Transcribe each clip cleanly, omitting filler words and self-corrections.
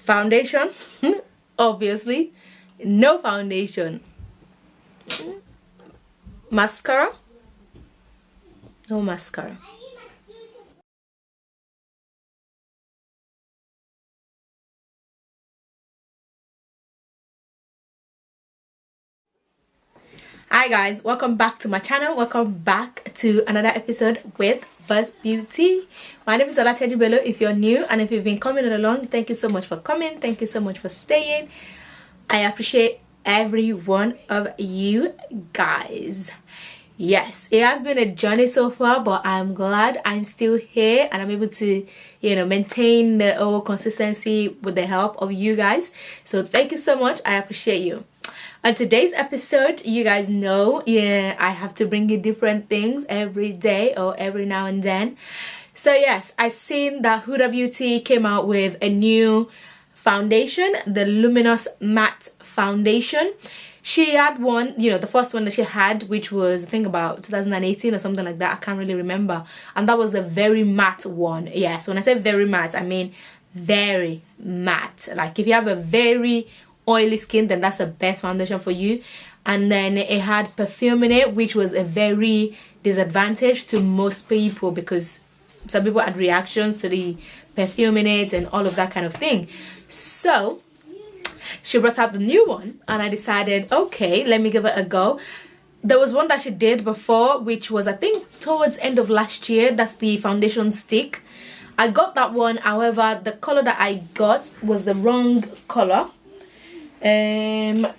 Foundation, obviously. No foundation. Mascara, no mascara. Hi guys, welcome back to my channel. Welcome back to another episode with Buzz Beauty. My name is HUDABEAUTY. If you're new and if you've been coming along, thank you so much for coming. Thank you so much for staying. I appreciate every one of you guys. Yes, it has been a journey so far, but I'm glad I'm still here and I'm able to, maintain the whole consistency with the help of you guys. So thank you so much. I appreciate you. On today's episode, you guys know, I have to bring you different things every day or every now and then. So yes, I seen that Huda Beauty came out with a new foundation, the Luminous Matte Foundation. She had one, the first one that she had, which was I think about 2018 or something like that. I can't really remember. And that was the very matte one. Yes, when I say very matte, I mean very matte. Like if you have a very oily skin, then that's the best foundation for you. And then it had perfume in it, which was a very disadvantage to most people because some people had reactions to the perfume in it and all of that kind of thing. So she brought out the new one and I decided, okay, let me give it a go. There was one that she did before, which was I think towards end of last year. That's the foundation stick. I got that one, however the color that I got was the wrong color. I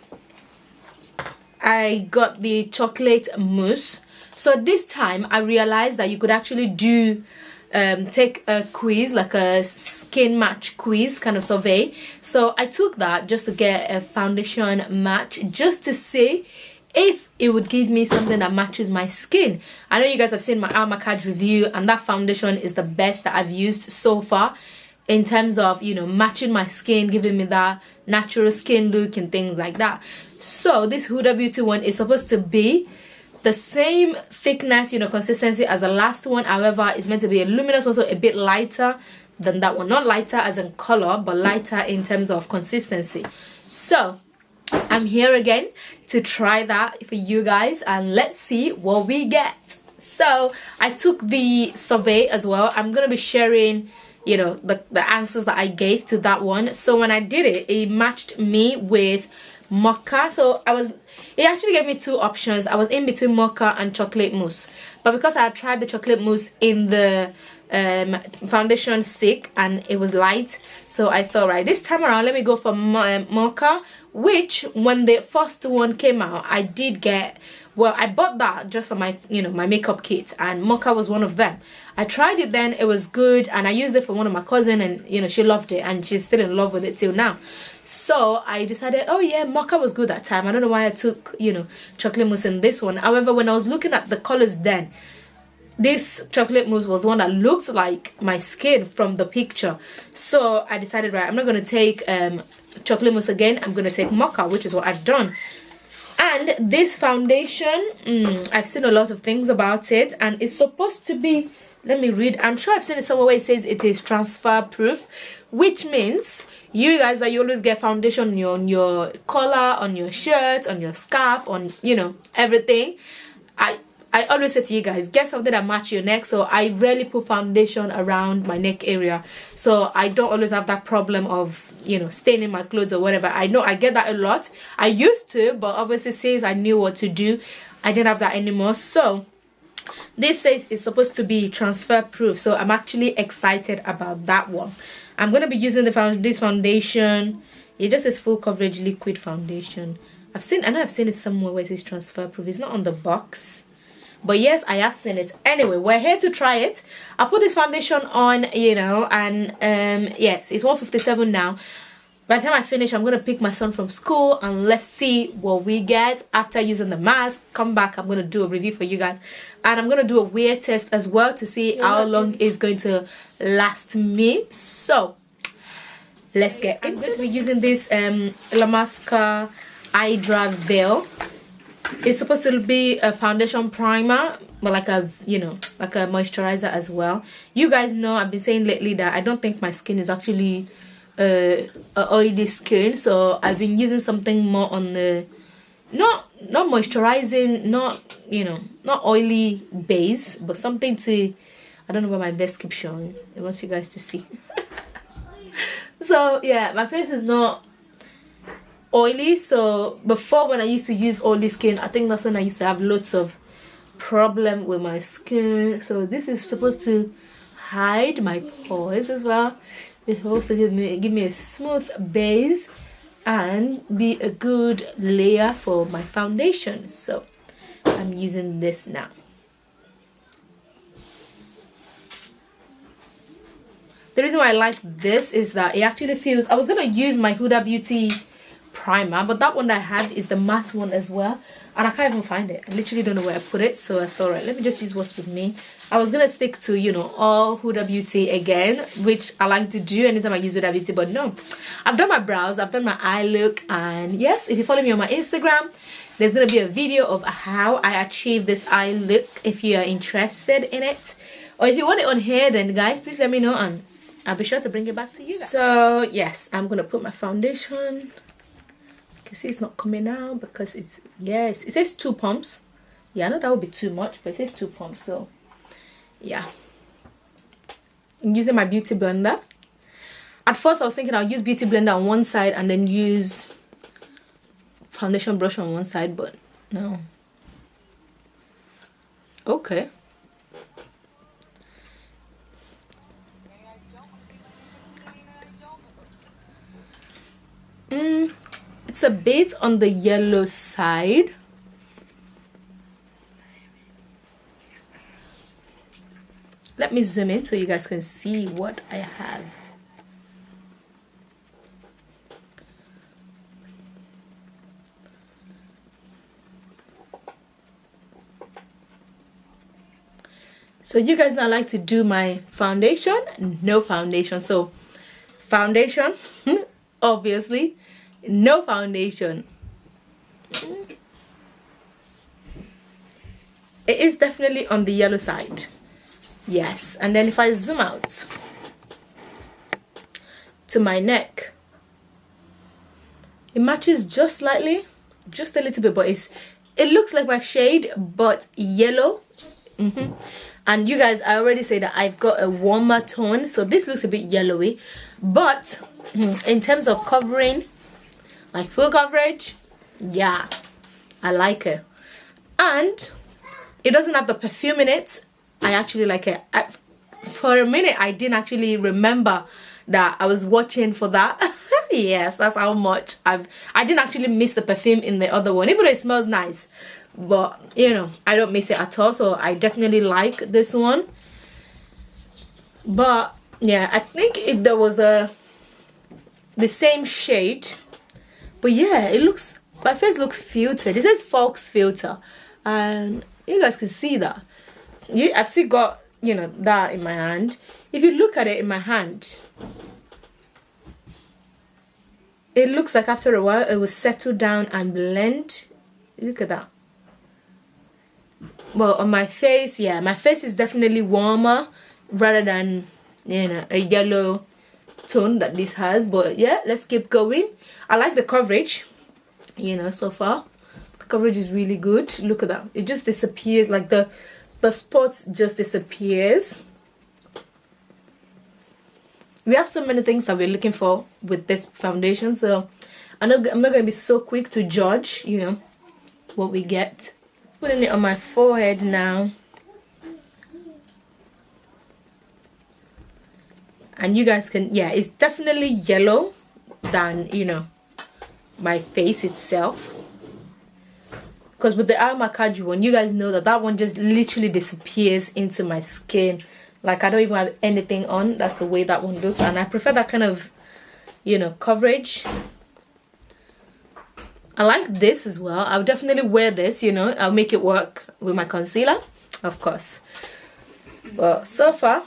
got the chocolate mousse. So this time I realized that you could actually do take a quiz, like a skin match quiz kind of survey. So I took that just to get a foundation match, just to see if it would give me something that matches my skin. I know you guys have seen my Almacad review and that foundation is the best that I've used so far in terms of matching my skin, giving me that natural skin look and things like that. So this Huda Beauty one is supposed to be the same thickness, consistency as the last one. However, it's meant to be a luminous, also a bit lighter than that one. Not lighter as in color, but lighter in terms of consistency. So I'm here again to try that for you guys and let's see what we get. So I took the survey as well. I'm gonna be sharing the answers that I gave to that one. So when I did it, it matched me with mocha. So it actually gave me two options. I was in between mocha and chocolate mousse, but because I had tried the chocolate mousse in the foundation stick and it was light, so I thought, right, this time around let me go for mocha, which when the first one came out I did get. Well, I bought that just for my my makeup kit, and mocha was one of them. I tried it then, it was good, and I used it for one of my cousin, and she loved it and she's still in love with it till now. So I decided, oh yeah, mocha was good that time. I don't know why I took chocolate mousse in this one. However, when I was looking at the colors then, this chocolate mousse was the one that looked like my skin from the picture. So I decided, right, I'm not going to take chocolate mousse again. I'm going to take mocha, which is what I've done. And this foundation, I've seen a lot of things about it, and it's supposed to be, let me read, I'm sure I've seen it somewhere where it says it is transfer proof, which means you guys that you always get foundation on your collar, on your shirt, on your scarf, on everything. I always say to you guys, get something that matches your neck. So I rarely put foundation around my neck area, so I don't always have that problem of staining my clothes or whatever. I know I get that a lot. I used to, but obviously since I knew what to do, I didn't have that anymore. So this says it's supposed to be transfer proof, so I'm actually excited about that one. I'm going to be using this foundation. It just says full coverage liquid foundation. I know I've seen it somewhere where it says transfer proof. It's not on the box, but yes, I have seen it. Anyway, we're here to try it. I put this foundation on, and yes, it's 1:57 now. By the time I finish, I'm going to pick my son from school and let's see what we get after using the mask. Come back, I'm going to do a review for you guys. And I'm going to do a wear test as well to see how long it's going to last me. So, let's get into it. I'm going to be using this La Masca Hydra Veil. It's supposed to be a foundation primer, but like a like a moisturizer as well. You guys know I've been saying lately that I don't think my skin is actually a oily skin, so I've been using something more on the not moisturizing, not, you know, not oily base, but something to, I don't know why my vest keeps showing. I want you guys to see. So yeah, my face is not oily. So before, when I used to use oily skin, I think that's when I used to have lots of problem with my skin. So this is supposed to hide my pores as well. It hopes to give me a smooth base and be a good layer for my foundation. So I'm using this now. The reason why I like this is that it actually feels, I was gonna use my Huda Beauty primer, but that one that I had is the matte one as well, and I can't even find it. I literally don't know where I put it, so I thought, right, let me just use what's with me. I was gonna stick to, you know, all Huda Beauty again, which I like to do anytime I use Huda Beauty, but no, I've done my brows, I've done my eye look, and yes, if you follow me on my Instagram, there's gonna be a video of how I achieve this eye look if you are interested in it, or if you want it on here, then guys, please let me know and I'll be sure to bring it back to you guys. So yes, I'm gonna put my foundation. You can see it's not coming out because it's, yes, it says 2 pumps. Yeah, I know that would be too much, but it says 2 pumps. So yeah, I'm using my beauty blender. At first I was thinking I'll use beauty blender on one side and then use foundation brush on one side, but no. Okay. It's a bit on the yellow side. Let me zoom in so you guys can see what I have. So you guys don't like to do my foundation? No foundation. So foundation, obviously. No foundation. It is definitely on the yellow side. Yes. And then if I zoom out to my neck, it matches just slightly, just a little bit, but it looks like my shade, but yellow. And you guys, I already say that I've got a warmer tone, so this looks a bit yellowy, but in terms of covering, like full coverage, yeah, I like it. And it doesn't have the perfume in it. I actually like it. For a minute I didn't actually remember that I was watching for that. Yes, that's how much I didn't actually miss the perfume in the other one, even though it smells nice, but you know, I don't miss it at all. So I definitely like this one. But yeah, I think if there was the same shade, but yeah, it looks, my face looks filtered. It says Fox filter, and you guys can see that. I've still got, you know, that in my hand. If you look at it in my hand, it looks like after a while it will settle down and blend. Look at that. Well, on my face, yeah, my face is definitely warmer rather than, you know, a yellow tone that this has. But yeah, let's keep going. I like the coverage, you know, so far the coverage is really good. Look at that, it just disappears, like the spots just disappears. We have so many things that we're looking for with this foundation, so I'm not going to be so quick to judge, you know, what we get. Putting it on my forehead now, and you guys can, yeah, it's definitely yellow than, you know, my face itself, because with the Almacaju one, you guys know that one just literally disappears into my skin, like I don't even have anything on. That's the way that one looks, and I prefer that kind of, you know, coverage. I like this as well. I'll definitely wear this, you know, I'll make it work with my concealer, of course. But so far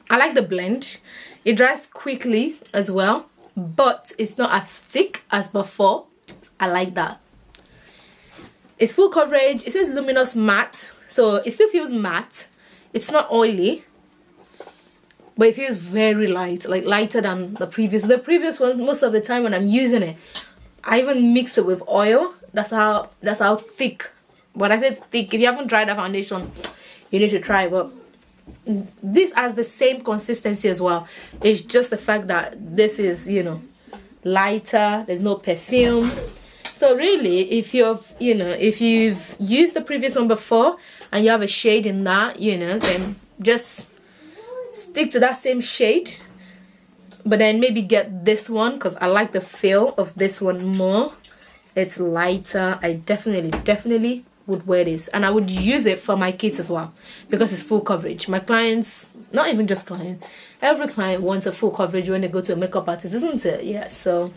I like the blend. It dries quickly as well, but it's not as thick as before. I like that. It's full coverage. It says luminous matte, so it still feels matte. It's not oily. but it feels very light, like lighter than the previous one. Most of the time when I'm using it, I even mix it with oil. That's how thick. When I say thick, if you haven't tried that foundation, you need to try it. But this has the same consistency as well. It's just the fact that this is, you know, lighter. There's no perfume. So really, if you've used the previous one before and you have a shade in that, you know, then just stick to that same shade, but then maybe get this one because I like the feel of this one more. It's lighter. I definitely would wear this, and I would use it for my kids as well because it's full coverage. My clients, not even just clients, every client wants a full coverage when they go to a makeup artist, isn't it? Yeah. So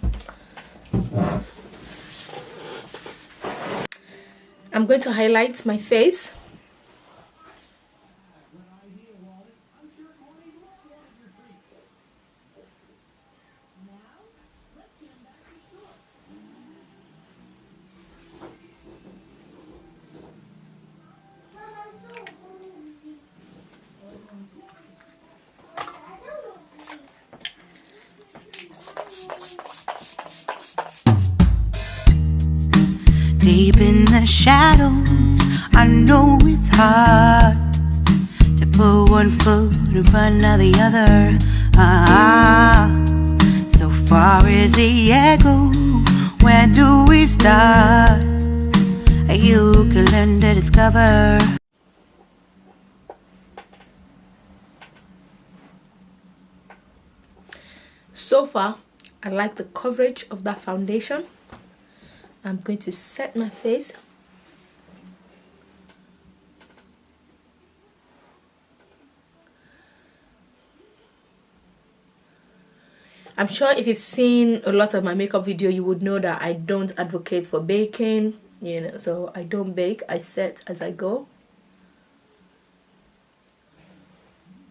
I'm going to highlight my face. Deep in the shadows, I know it's hard to put one foot in front of the other. So far as the echo, where do we start? You can learn to discover. So far, I like the coverage of that foundation. I'm going to set my face. I'm sure if you've seen a lot of my makeup video, you would know that I don't advocate for baking, you know, so I don't bake, I set as I go.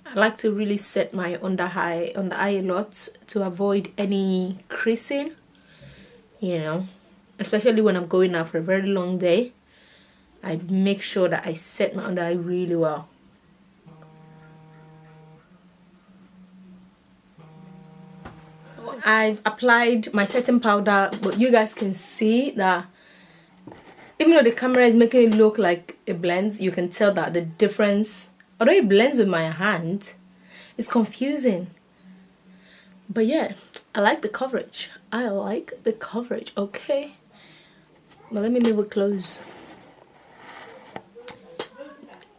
I like to really set my under eye a lot to avoid any creasing, you know. Especially when I'm going out for a very long day, I make sure that I set my under eye really well. I've applied my setting powder, but you guys can see that even though the camera is making it look like it blends, you can tell that the difference, although it blends with my hand, it's confusing. But yeah, I like the coverage. I like the coverage, okay? But let me move it close.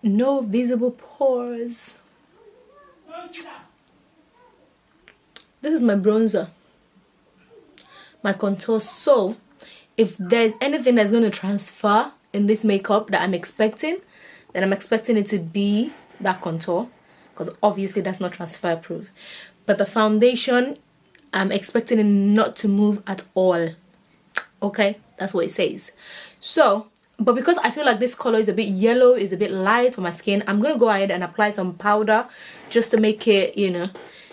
No visible pores. This is my bronzer, my contour. So if there's anything that's going to transfer in this makeup that I'm expecting, then I'm expecting it to be that contour, because obviously that's not transfer proof. But the foundation, I'm expecting it not to move at all. Okay, that's what it says. So, but because I feel like this color is a bit yellow, is a bit light for my skin, I'm gonna go ahead and apply some powder just to make it, you know,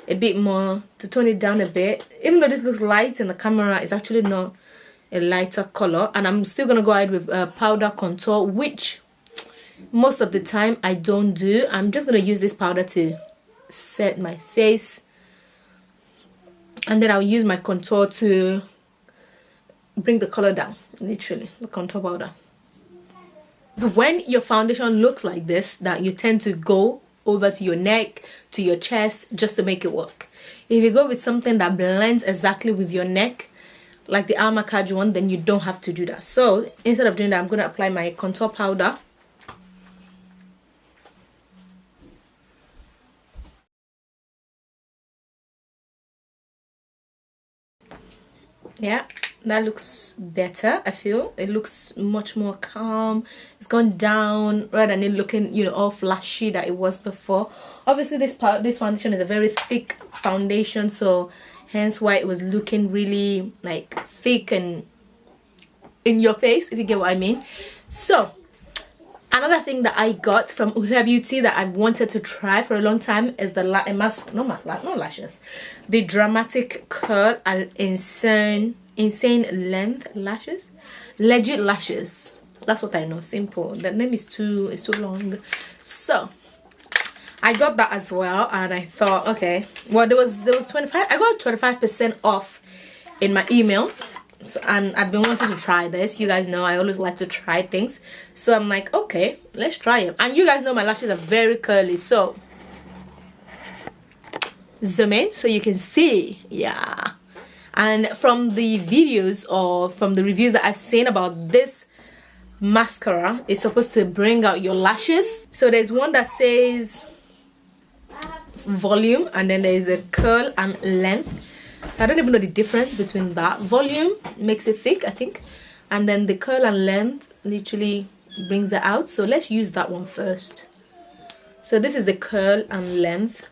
a bit more, to tone it down a bit. Even though this looks light in the camera, it's actually not a lighter color. And I'm still gonna go ahead with powder contour, which most of the time I don't do. I'm just gonna use this powder to set my face, and then I'll use my contour to bring the color down, literally, the contour powder. So when your foundation looks like this, that you tend to go over to your neck, to your chest, just to make it work. If you go with something that blends exactly with your neck, like the Alma Kaj one, then you don't have to do that. So instead of doing that, I'm going to apply my contour powder. Yeah, that looks better. I feel it looks much more calm. It's gone down rather than it looking, you know, all flashy that it was before. Obviously this foundation is a very thick foundation, so hence why it was looking really like thick and in your face, if you get what I mean. So another thing that I got from Huda Beauty that I've wanted to try for a long time is the lashes, the dramatic curl and insane length lashes, legit lashes. That's what I know. Simple. The name is too long. So I got that as well, and I thought, okay, well, there was 25. I got 25% off in my email. So, and I've been wanting to try this. You guys know I always like to try things, so I'm like, okay, let's try it. And you guys know my lashes are very curly, so zoom in so you can see. Yeah. And from the videos or from the reviews that I've seen about this mascara, it's supposed to bring out your lashes. So there's one that says volume, and then there's a curl and length. So I don't even know the difference between that. Volume makes it thick, I think, and then the curl and length literally brings it out. So let's use that one first. So this is the curl and length,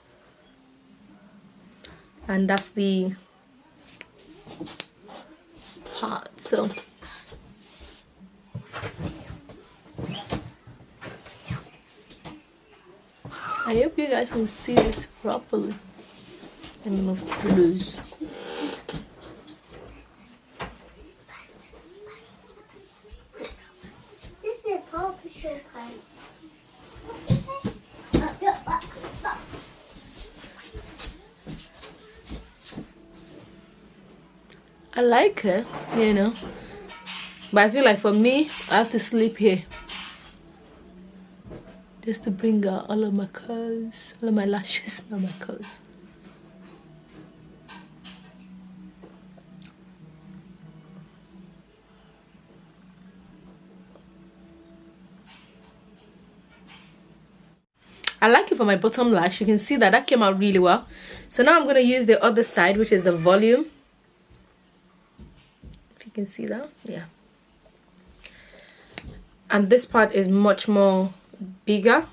and that's the part. So I hope you guys can see this properly. Let me move close. This is Paw Patrol part. I like it, you know, but I feel like for me, I have to sleep here just to bring out all of my curls, all of my lashes, not my curls. I like it for my bottom lash. You can see that that came out really well. So now I'm going to use the other side, which is the volume. If you can see that, yeah. And this part is much more bigger.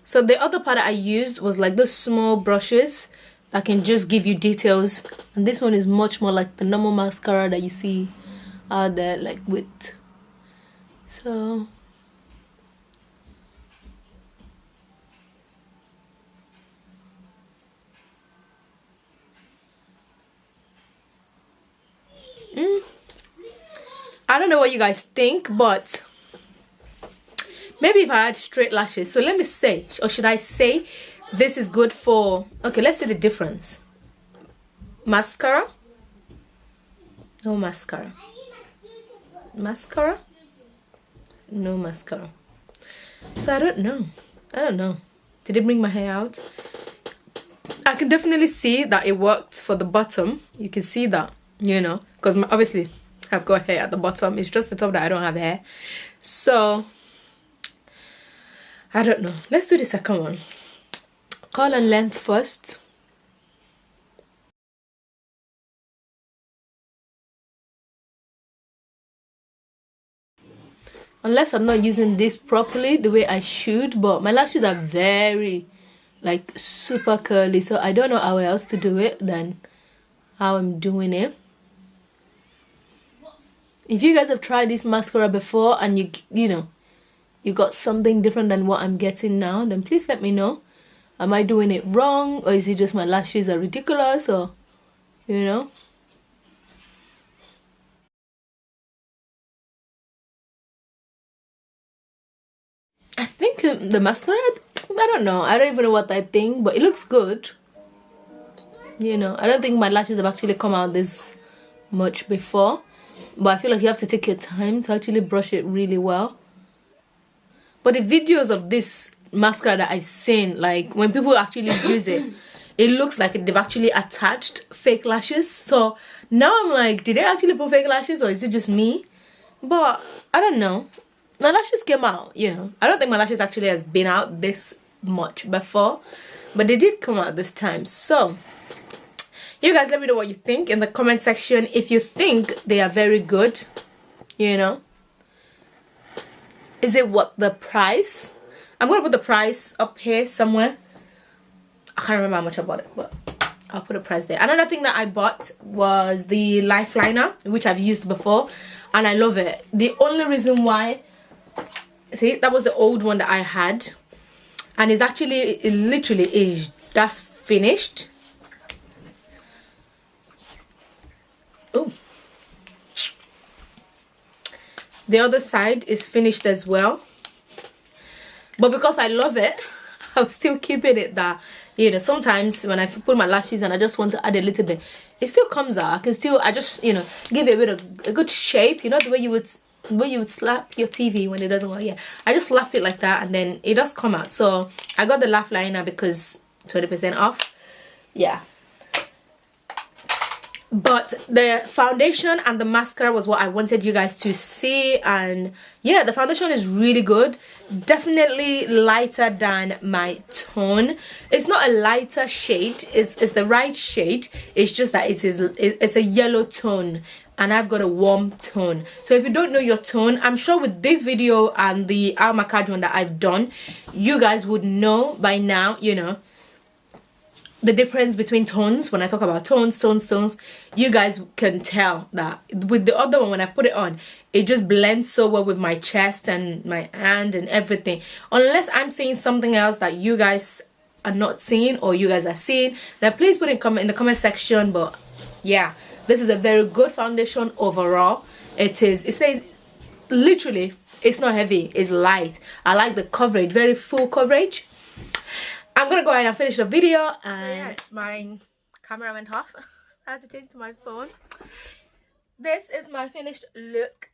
So the other part that I used was like those small brushes that can just give you details, and this one is much more like the normal mascara that you see out there, like with. So I don't know what you guys think, but maybe if I had straight lashes. So let me say, or should I say, this is good for, okay, let's see the difference. Mascara. No mascara. Mascara. No mascara. So I don't know. Did it bring my hair out? I can definitely see that it worked for the bottom. You can see that, you know, because obviously I've got hair at the bottom. It's just the top that I don't have hair. So I don't know. Let's do the second one. Curl and length first. Unless I'm not using this properly the way I should, but my lashes are very, like, super curly, so I don't know how else to do it than how I'm doing it. If you guys have tried this mascara before and you know, you got something different than what I'm getting now, then please let me know. Am I doing it wrong, or is it just my lashes are ridiculous, or, you know? I think the mascara, I don't know. I don't even know what I think, but it looks good. You know, I don't think my lashes have actually come out this much before, but I feel like you have to take your time to actually brush it really well. But the videos of this mascara that I've seen, like when people actually use it, it looks like they've actually attached fake lashes. So now I'm like, did they actually put fake lashes, or is it just me? But I don't know. My lashes came out, you know. I don't think my lashes actually has been out this much before, but they did come out this time. So you guys let me know what you think in the comment section. If you think they are very good, you know. Is it worth the price? I'm going to put the price up here somewhere. I can't remember how much I bought it, but I'll put a price there. Another thing that I bought was the lifeliner, which I've used before, and I love it. The only reason why, see, that was the old one that I had, and it's actually, it literally is, that's finished. Oh, the other side is finished as well, but because I love it, I'm still keeping it that, you know, sometimes when I put my lashes and I just want to add a little bit, it still comes out. I just, you know, give it a bit of a good shape, you know, the way you would slap your TV when it doesn't work. Yeah, I just slap it like that and then it does come out. So I got the laugh liner because 20% off. Yeah. But the foundation and the mascara was what I wanted you guys to see, and yeah, the foundation is really good. Definitely lighter than my tone. It's not a lighter shade, it's the right shade. It's just that it's a yellow tone and I've got a warm tone. So if you don't know your tone, I'm sure with this video and the Almacad one that I've done, you guys would know by now, you know, the difference between tones. When I talk about tones, you guys can tell that with the other one, when I put it on, it just blends so well with my chest and my hand and everything. Unless I'm seeing something else that you guys are not seeing or you guys are seeing, then please put in the comment section. But yeah, this is a very good foundation overall. It says literally it's not heavy, it's light. I like the coverage, very full coverage. I'm gonna go ahead and finish the video. And yes, my camera went off. I had to change to my phone. This is my finished look.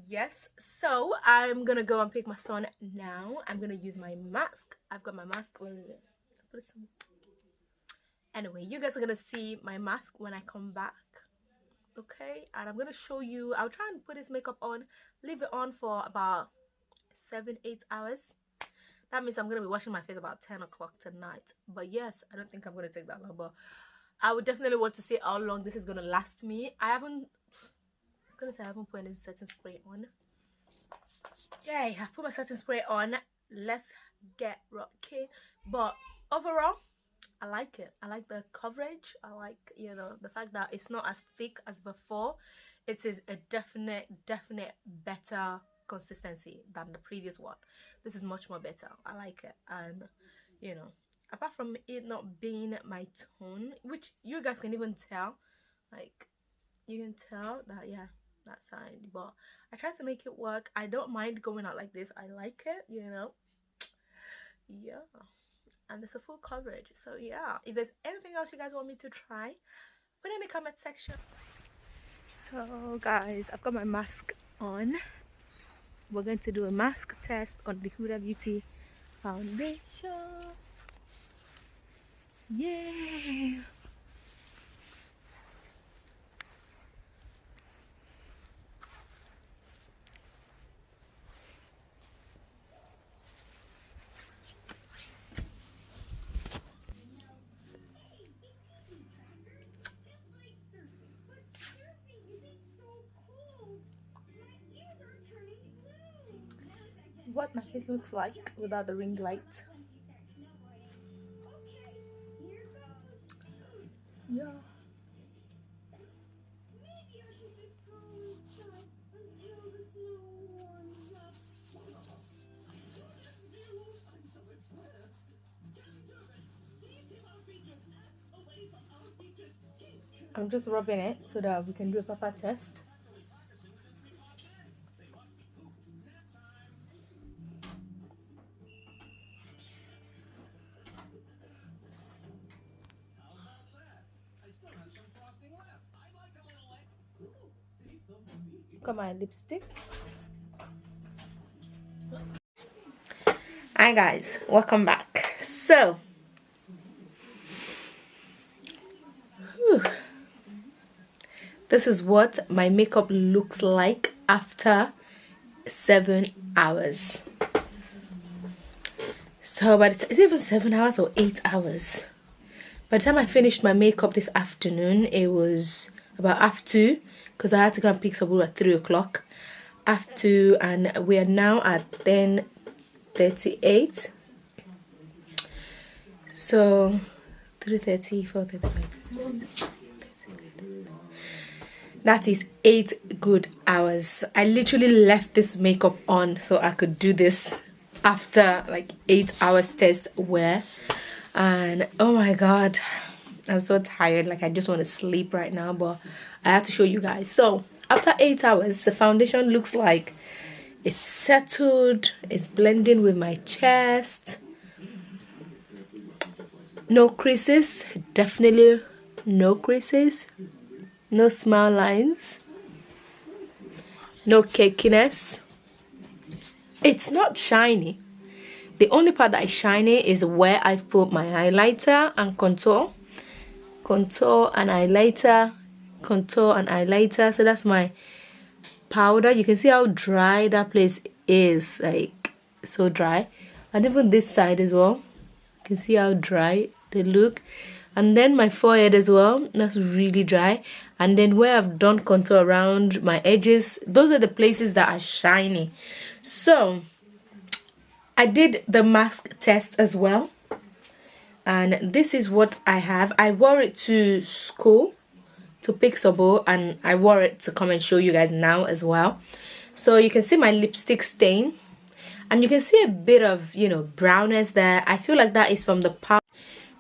Yes, so I'm gonna go and pick my son now. I'm gonna use my mask. I've got my mask. Where is it? Anyway, you guys are gonna see my mask when I come back. Okay, and I'm gonna show you. I'll try and put this makeup on, leave it on for about 7-8 hours. That means I'm going to be washing my face about 10 o'clock tonight. But yes, I don't think I'm going to take that long. But I would definitely want to see how long this is going to last me. I haven't put any setting spray on. Yay, I've put my setting spray on. Let's get rocking. But overall, I like it. I like the coverage. I like, you know, the fact that it's not as thick as before. It is a definite better consistency than the previous one. This is much more better. I like it. And you know, apart from it not being my tone, which you guys can even tell, like you can tell that, yeah, that's fine. But I try to make it work. I don't mind going out like this. I like it, you know. Yeah, and there's a full coverage. So yeah, if there's anything else you guys want me to try, put in the comment section. So guys, I've got my mask on. We're going to do a mask test on the Huda Beauty foundation. Yay! What my face looks like without the ring light. Yeah. I'm just rubbing it so that we can do a proper test. Got my lipstick. Hi guys, welcome back. So this is what my makeup looks like after 7 hours. So by the time, is it even 7 hours or 8 hours? By the time I finished my makeup this afternoon, it was about half 2, because I had to go and pick Saburo at 3 o'clock. Half 2, and we are now at 10:38. So 3:30, 4:35. That is 8 good hours. I literally left this makeup on so I could do this after like 8 hours test wear. And oh my god, I'm so tired. Like I just want to sleep right now, but I have to show you guys. So after 8 hours, the foundation looks like it's settled, it's blending with my chest. No creases, definitely no creases, no smile lines, no cakiness. It's not shiny. The only part that is shiny is where I've put my highlighter and contour. Contour and highlighter, contour and highlighter. So that's my powder. You can see how dry that place is, like so dry. And even this side as well, you can see how dry they look. And then my forehead as well, that's really dry. And then where I've done contour around my edges, those are the places that are shiny. So I did the mask test as well, and this is what I have. I wore it to school, to Pixable, and I wore it to come and show you guys now as well. So you can see my lipstick stain, and you can see a bit of, you know, brownness there. I feel like that is from the powder,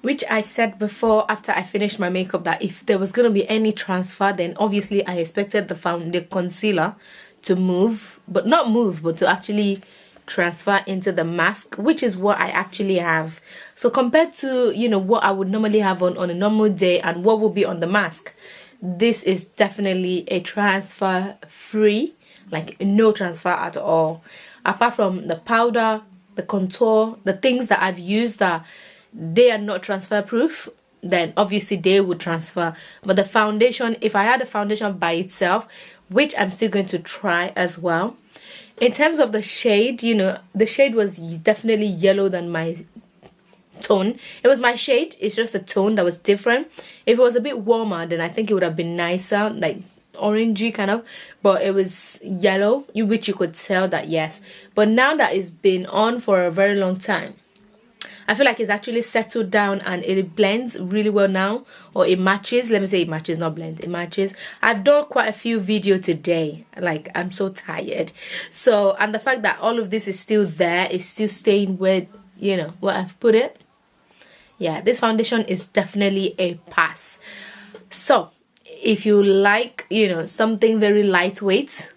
which I said before after I finished my makeup that if there was going to be any transfer, then obviously I expected the concealer to move, but not move, but to actually transfer into the mask, which is what I actually have. So compared to, you know, what I would normally have on a normal day and what will be on the mask, this is definitely a transfer free, like no transfer at all. Apart from the powder, the contour, the things that I've used that they are not transfer proof, then obviously they would transfer. But the foundation, if I had a foundation by itself, which I'm still going to try as well, in terms of the shade, you know, the shade was definitely yellow than my tone. It was my shade, it's just the tone that was different. If it was a bit warmer, then I think it would have been nicer, like orangey kind of, but it was yellow, which you could tell that, yes. But now that it's been on for a very long time, I feel like it's actually settled down and it blends really well now, or it matches. Let me say it matches, not blend, it matches. I've done quite a few videos today, like I'm so tired. So, and the fact that all of this is still there, is still staying with, you know, where I've put it. Yeah, this foundation is definitely a pass. So if you like, you know, something very lightweight,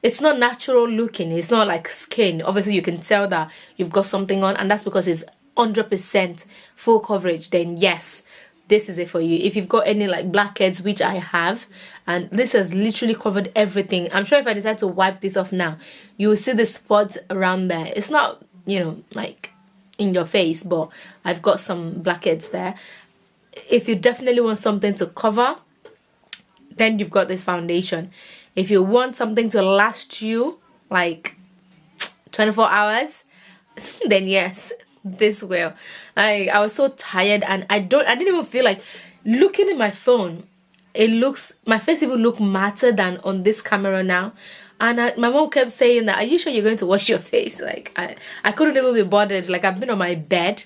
it's not natural looking, it's not like skin, obviously you can tell that you've got something on, and that's because it's 100% full coverage, then yes, this is it for you. If you've got any like blackheads, which I have, and this has literally covered everything, I'm sure if I decide to wipe this off now, you will see the spots around there. It's not, you know, like in your face, but I've got some blackheads there. If you definitely want something to cover, then you've got this foundation. If you want something to last you like 24 hours, then yes, this will. I was so tired, and I didn't even feel like looking at my phone. My face even look matter than on this camera now. And my mom kept saying that, are you sure you're going to wash your face? Like, I couldn't even be bothered. Like, I've been on my bed.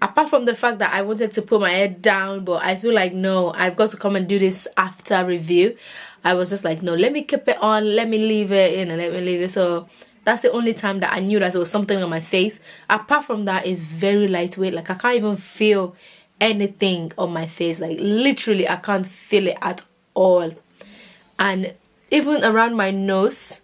Apart from the fact that I wanted to put my head down, but I feel like, no, I've got to come and do this after review. I was just like, no, let me keep it on. Let me leave it, you know, let me leave it. So that's the only time that I knew that there was something on my face. Apart from that, it's very lightweight. Like, I can't even feel anything on my face. Like, literally, I can't feel it at all. And even around my nose,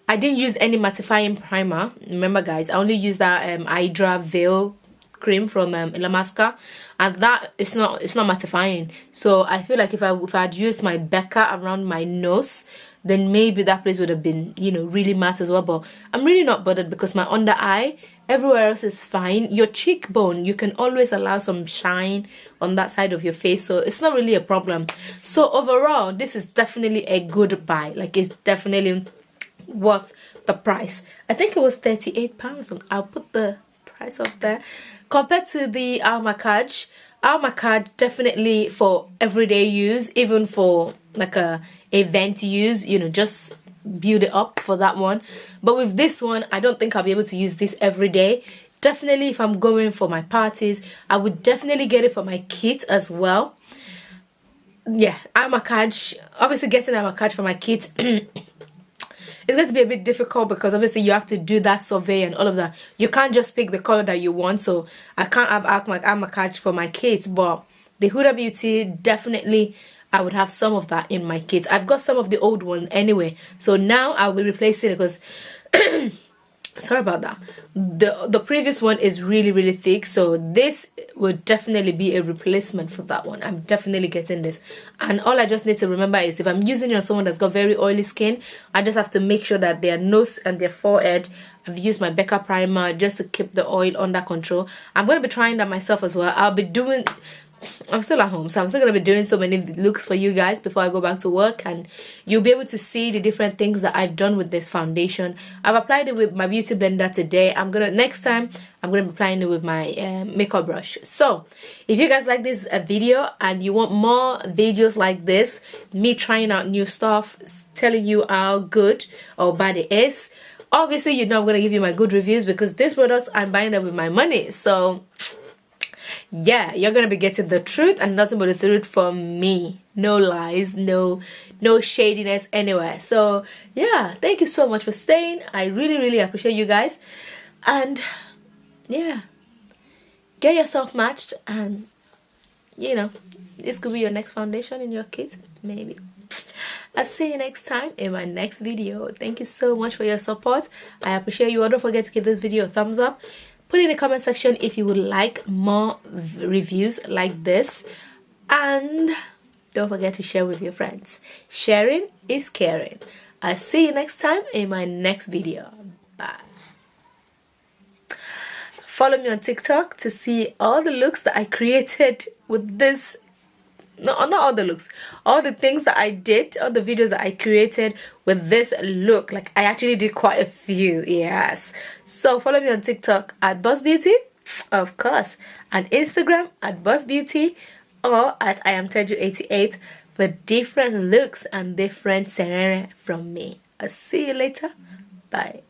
I didn't use any mattifying primer. Remember, guys, I only used that Hydra Veil cream from Ilamasca, and that it's not mattifying. So I feel like if I had used my Becca around my nose, then maybe that place would have been, you know, really matte as well. But I'm really not bothered because my under eye, everywhere else is fine. Your cheekbone, you can always allow some shine on that side of your face, so it's not really a problem. So overall, this is definitely a good buy. Like, it's definitely worth the price. I think it was £38. I'll put the price up there. Compared to the Almacaj definitely for everyday use, even for like a event use, you know, just build it up for that one. But with this one, I don't think I'll be able to use this every day. Definitely if I'm going for my parties, I would definitely get it for my kit as well. Yeah, Almacaj, obviously getting Almacaj for my kit it's going to be a bit difficult because obviously you have to do that survey and all of that. You can't just pick the color that you want, so I can't have Almacaj for my kit. But the Huda Beauty, definitely I would have some of that in my kit. I've got some of the old one anyway, so now I'll be replacing it because sorry about that. The previous one is really thick, so this would definitely be a replacement for that one. I'm definitely getting this, and all I just need to remember is if I'm using it on someone that's got very oily skin, I just have to make sure that their nose and their forehead, I've used my Becca primer just to keep the oil under control. I'm going to be trying that myself as well. I'm still at home, so I'm still going to be doing so many looks for you guys before I go back to work, and you'll be able to see the different things that I've done with this foundation. I've applied it with my beauty blender today. Next time I'm going to be applying it with my makeup brush. So if you guys like this video and you want more videos like this, me trying out new stuff, telling you how good or bad it is, obviously you know I'm going to give you my good reviews, because these products I'm buying them with my money. So yeah, you're gonna be getting the truth and nothing but the truth from me. No lies, no shadiness anywhere. So yeah, thank you so much for staying. I really appreciate you guys. And yeah, get yourself matched, and you know, this could be your next foundation in your kit, maybe. I'll see you next time in my next video. Thank you so much for your support. I appreciate you all. Don't forget to give this video a thumbs up. Put in the comment section if you would like more reviews like this, and don't forget to share with your friends. Sharing is caring. I'll see you next time in my next video. Bye. Follow me on TikTok to see all the looks that I created with this. No, not all the looks, all the things that I did, all the videos that I created with this look. Like, I actually did quite a few, yes. So follow me on TikTok at Boss Beauty, of course, and Instagram at Boss Beauty, or at I am Teju88 for different looks and different scenario from me. I'll see you later. Bye.